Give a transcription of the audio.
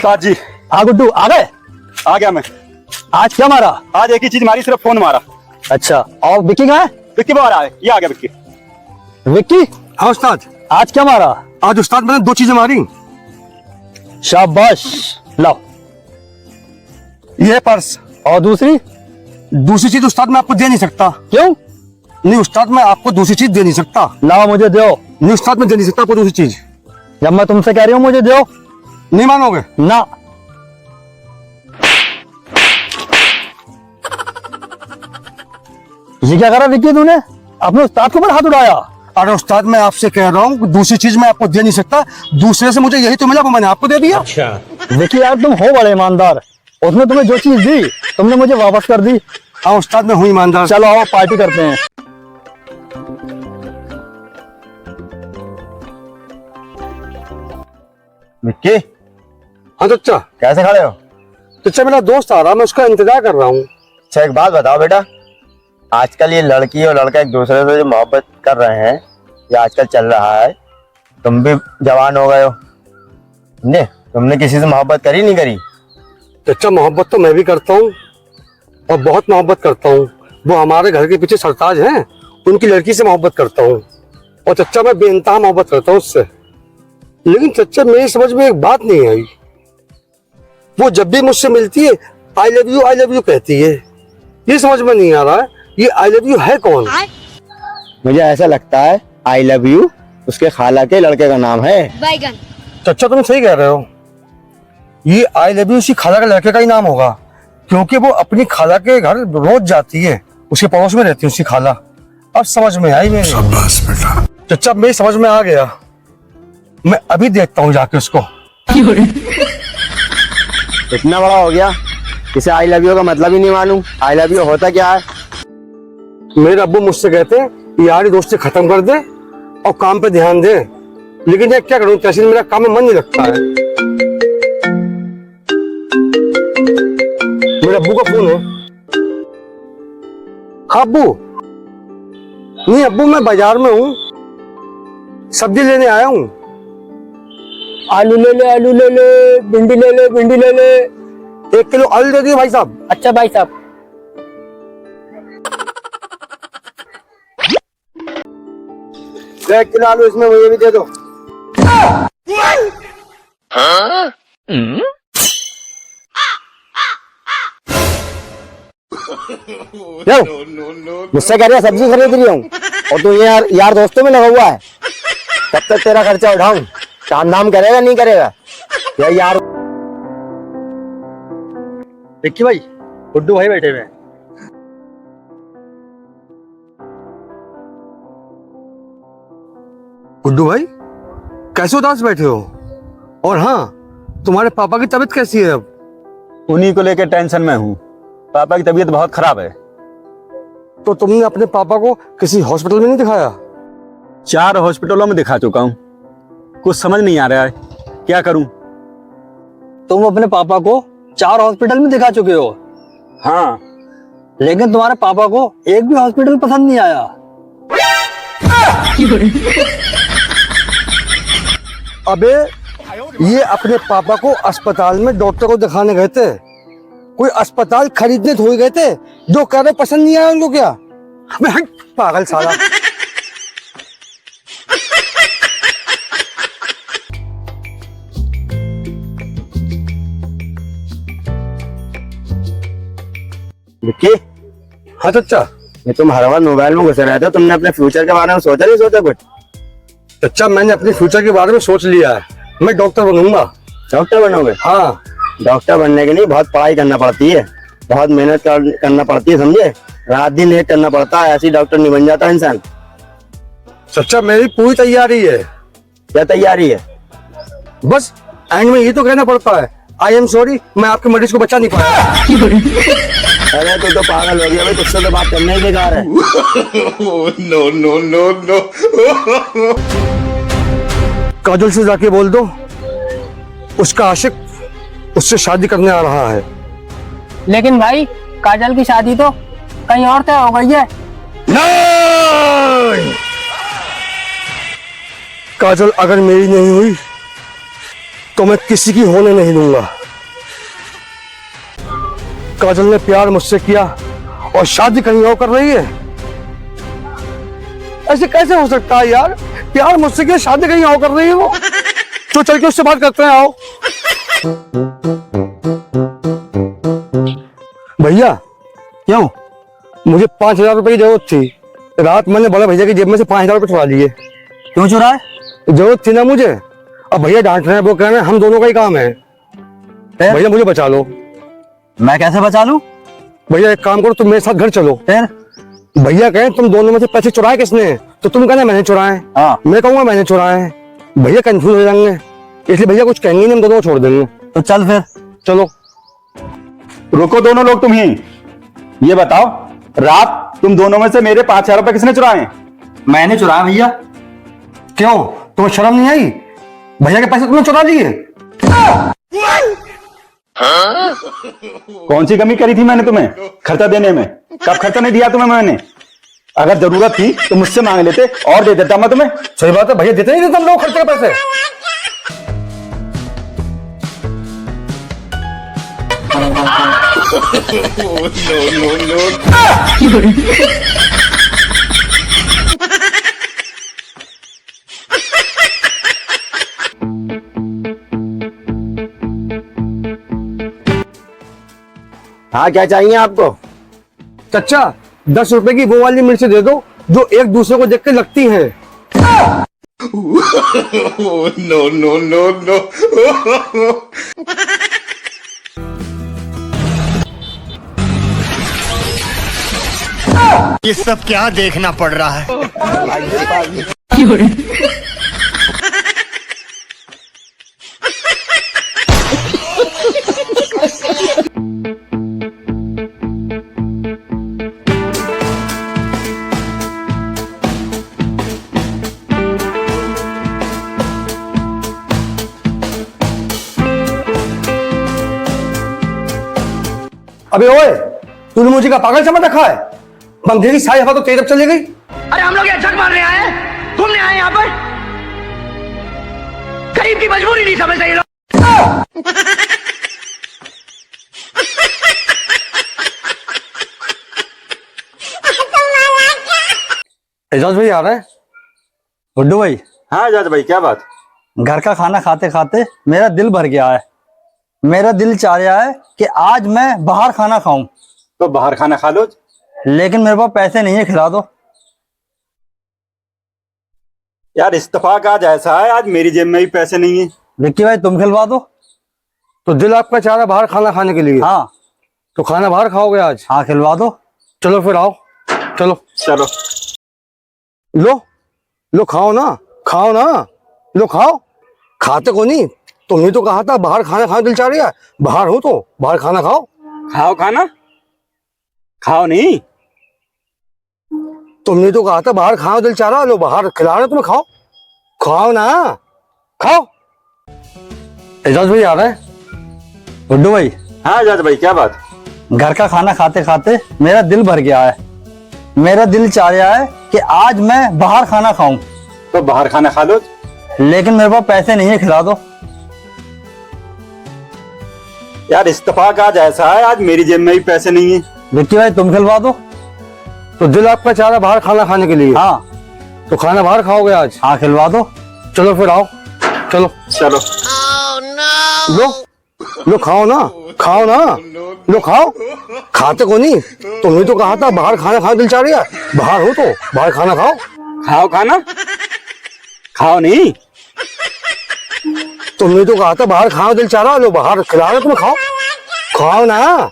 उस्ताद जी। हाँ गुड्डू आ गए? आ गया मैं। आज क्या मारा? आज एक ही चीज मारी, सिर्फ फोन मारा। अच्छा, और विक्की कहाँ है? विक्की बाहर आए, ये आ गया विक्की। विक्की हाँ उस्ताद, आज क्या मारा? आज उस्ताद मैंने 2 चीजें मारी। शाबाश, लाओ। ये पर्स। और दूसरी चीज उस्ताद मैं आपको दे नहीं सकता। क्यों? नहीं उस्ताद, मैं आपको दूसरी चीज दे नहीं सकता। लाओ, मुझे दो। नहीं उस्ताद, मैं दे नहीं सकता आपको दूसरी चीज। जब मैं तुमसे कह रही हूँ मुझे दो। नहीं मानोगे? ना। ये क्या करा विक्की तूने? अपने उस्ताद के ऊपर हाथ उठाया। अरे उस्ताद, मैं आपसे कह रहा हूँ दूसरी चीज मैं आपको दे नहीं सकता। दूसरे से मुझे यही तो मिला, वो मैंने आपको दे दिया। अच्छा विक्की यार, तुम हो बड़े ईमानदार। उसने तुम्हें जो चीज दी तुमने मुझे वापस कर दी। हाँ उस्ताद, मैं हूँ ईमानदार। चलो आओ पार्टी करते हैं। विक्की, हाँ चचा। कैसे खड़े हो? चचा मेरा दोस्त आ रहा, मैं उसका इंतजार कर रहा हूँ। अच्छा एक बात बताओ बेटा, आजकल ये लड़की और लड़का एक दूसरे से जो मोहब्बत कर रहे हैं, ये आजकल चल रहा है। तुम भी जवान हो गए हो, समझे? तुमने किसी से मोहब्बत करी नहीं करी? चचा मोहब्बत तो मैं भी करता हूँ और बहुत मोहब्बत करता हूँ। वो हमारे घर के पीछे सरताज हैं, उनकी लड़की से मोहब्बत करता हूँ। और चचा मैं बेइंतहा मोहब्बत करता हूँ उससे। लेकिन चचा मेरी समझ में एक बात नहीं आई। वो जब भी मुझसे मिलती है आई लव यू कहती है। ये समझ में नहीं आ रहा है ये आई लव यू है कौन? मुझे ऐसा लगता है आई लव यू उसके खाला के लड़के का नाम है। बैगन। चचा तुम सही कह रहे हो, ये आई लव यू उसी खाला के लड़के का ही नाम होगा, क्योंकि वो अपनी खाला के घर रोज जाती है, उसके पड़ोस में रहती है उसकी खाला। अब समझ में आई मेरी। शाबाश बेटा। चचा मेरी समझ में आ गया, मैं अभी देखता हूँ जाके उसको। इतना बड़ा हो गया, इसे आई लव यू का मतलब ही नहीं मालूम। आई लव यू होता क्या है? मेरे अब्बू मुझसे कहते हैं यारी दोस्ती खत्म कर दे और काम पे ध्यान दे, लेकिन ये क्या करूं, तहसील मेरा काम में मन नहीं लगता है। मेरे अब्बू का फोन है। हाँ अब्बू। नहीं अब्बू, मैं बाजार में हूँ, सब्जी लेने आया हूँ। आलू ले ले, आलू ले ले, भिंडी ले ले, भिंडी ले ले। 1 किलो आलू दे दिए भाई साहब। अच्छा भाई साहब। 1 किलो आलू इसमें मुझे भी दे दो। मुझसे कह रही है सब्जी खरीद रही हूँ और तू यार दोस्तों में लगा हुआ है। कब तक तेरा खर्चा उठाऊं? काम धाम करेगा नहीं करेगा यार? विक्की भाई, गुड्डू भाई बैठे हुए हैं। गुड्डू भाई कैसे उदास बैठे हो? और हाँ, तुम्हारे पापा की तबीयत कैसी है अब? उन्हीं को लेकर टेंशन में हूँ। पापा की तबीयत बहुत खराब है। तो तुमने अपने पापा को किसी हॉस्पिटल में नहीं दिखाया? 4 हॉस्पिटलों में दिखा चुका हूँ, कुछ समझ नहीं आ रहा है, क्या करूँ? तुम अपने पापा को 4 हॉस्पिटल में दिखा चुके हो? हाँ। लेकिन तुम्हारे पापा को एक भी हॉस्पिटल पसंद नहीं आया। अबे ये अपने पापा को अस्पताल में डॉक्टर को दिखाने गए थे, कोई अस्पताल खरीदने थोड़ी गए थे जो कह रहे पसंद नहीं आया उनको। क्या अबे हट पागल साला। विक्की, हाँ चचा। ये तुम हर वक्त मोबाइल में घुसे रहते हो, तुमने अपने फ्यूचर के बारे में सोचा नहीं सोचा कुछ? चचा मैंने अपने फ्यूचर के बारे में सोच लिया है, मैं डॉक्टर बनूंगा। डॉक्टर बनोगे? हाँ। डॉक्टर बनने के लिए बहुत पढ़ाई करना पड़ती है, बहुत मेहनत करना पड़ती है, समझे? रात दिन एक करना पड़ता है, ऐसी डॉक्टर नहीं बन जाता इंसान। चचा मेरी पूरी तैयारी है। क्या तैयारी है? बस एंड में ये तो कहना पड़ता है आई एम सॉरी, मैं आपके मरीज को बचा नहीं पाया। अरे तू तो पागल हो गया भाई, तुझसे तो बात करना ही बेकार है। No no no no. Kajal से जाके बोल दो उसका आशिक उससे शादी करने आ रहा है। लेकिन भाई काजल की शादी तो कहीं और तय हो गई है। नहीं! काजल अगर मेरी नहीं हुई तो मैं किसी की होने नहीं दूंगा। काजल ने प्यार मुझसे किया और शादी कहीं और कर रही है। ऐसे कैसे हो सकता है यार? प्यार मुझसे किया, शादी कहीं और कर रही है वो। तो चल के उससे बात करते हैं, आओ। भैया क्यों? मुझे 5,000 रुपए की जरूरत थी। रात मैंने बड़ा भैया की जेब में से 5,000 रुपए चुरा लिए। क्यों चुराए? जरूरत थी ना मुझे। अब भैया डांट रहे हैं, वो कह रहे हैं हम दोनों का ही काम है। फिर? भैया मुझे बचा लो। मैं कैसे बचा लूं? भैया एक काम करो, तुम मेरे साथ घर चलो। फिर? भैया कहें तुम दोनों में से पैसे चुराए किसने, तो तुम कहना मैंने चुराए। हाँ। मैं कहूंगा मैंने चुराए। भैया कंफ्यूज हो जाएंगे, इसलिए भैया कुछ कहेंगे नहीं, हम दोनों को छोड़ देंगे। तो चल फिर। चलो। रुको दोनों लोग, तुम ही ये बताओ, रात तुम दोनों में से मेरे 5,000 रुपए किसने चुराए? मैंने चुराया भैया। क्यों, तुम्हें शर्म नहीं आई? भैया के पैसे तुमने चुरा लिए। कौन सी कमी करी थी मैंने तुम्हें खर्चा देने में? कब खर्चा नहीं दिया तुम्हें मैंने? अगर जरूरत थी तो मुझसे मांग लेते और दे देता मैं तुम्हें। सही बात है, भैया देते नहीं देते हम लोग खर्चे के पैसे। हाँ, क्या चाहिए आपको? चचा 10 रुपए की वो वाली मिर्च दे दो जो एक दूसरे को देख के लगती है। ये सब क्या देखना पड़ रहा है? अबे ओए, तूने मुझे का पागल समझ रखा है? पंखे की सारी हवा तो तेरी तरफ चली गई। अरे हम लोग यहाँ झक मारने आए हैं, घूमने आए हैं यहाँ पर। गरीब की मजबूरी नहीं समझते ये लोग। एजाज भाई आ रहे हैं। गुड्डू भाई, हाँ आजाद भाई, क्या बात? घर का खाना खाते खाते मेरा दिल भर गया है। मेरा दिल चाह रहा है कि आज मैं बाहर खाना खाऊं, तो बाहर खाना खा लो। लेकिन मेरे पास पैसे नहीं है, खिला दो। यार इत्तेफाक आज ऐसा है, आज मेरी जेब में भी पैसे नहीं है। विक्की भाई तुम खिलवा दो। तो दिल आपका चाह रहा है बाहर खाना खाने के लिए? हाँ। तो खाना बाहर खाओगे आज? हाँ खिलवा दो। चलो फिर आओ, चलो। चलो। लो लो, खाओ ना, खाओ ना, लो खाओ। खाते को नहीं? तुमने तो कहा था बाहर खाना खाने दिल चाह रहा है। बाहर हो तो बाहर खाना खाओ। खाओ खाना, खाओ नहीं। तुमने तो कहा था बाहर खाना दिल चाह रहा है, लो बाहर खिला रहे तुम्हें, खाओ, खाओ ना, खाओ। एजाज भाई आ रहे हैं। गुड्डू भाई, हाँ आजाद भाई, क्या बात? घर का खाना खाते खाते मेरा दिल भर गया है। मेरा दिल चाह रहा है कि आज मैं बाहर खाना खाऊं, तो बाहर खाना खा लो। लेकिन मेरे पास पैसे नहीं है, खिला दो। यार इत्तेफाक आज ऐसा है, आज मेरी जेब में भी पैसे नहीं है। विक्की भाई तुम खिलवा दो। तो दिल आपका चाह रहा है बाहर खाना खाने के लिए? हाँ। तो खाना बाहर खाओगे आज? हाँ खिलवा दो। चलो फिर आओ, चलो। चलो। लो लो, खाओ ना, खाओ ना, लो खाओ। खाते को नहीं? तुमने तो कहा था बाहर खाना खाने दिल चाह रहा है। बाहर हो तो बाहर खाना खाओ। खाओ खाना, खाओ नहीं। तुमने तो कहा था बाहर खाना दिल चाह रहा है, लो बाहर खिला रहे तुम्हें, खाओ, खाओ ना।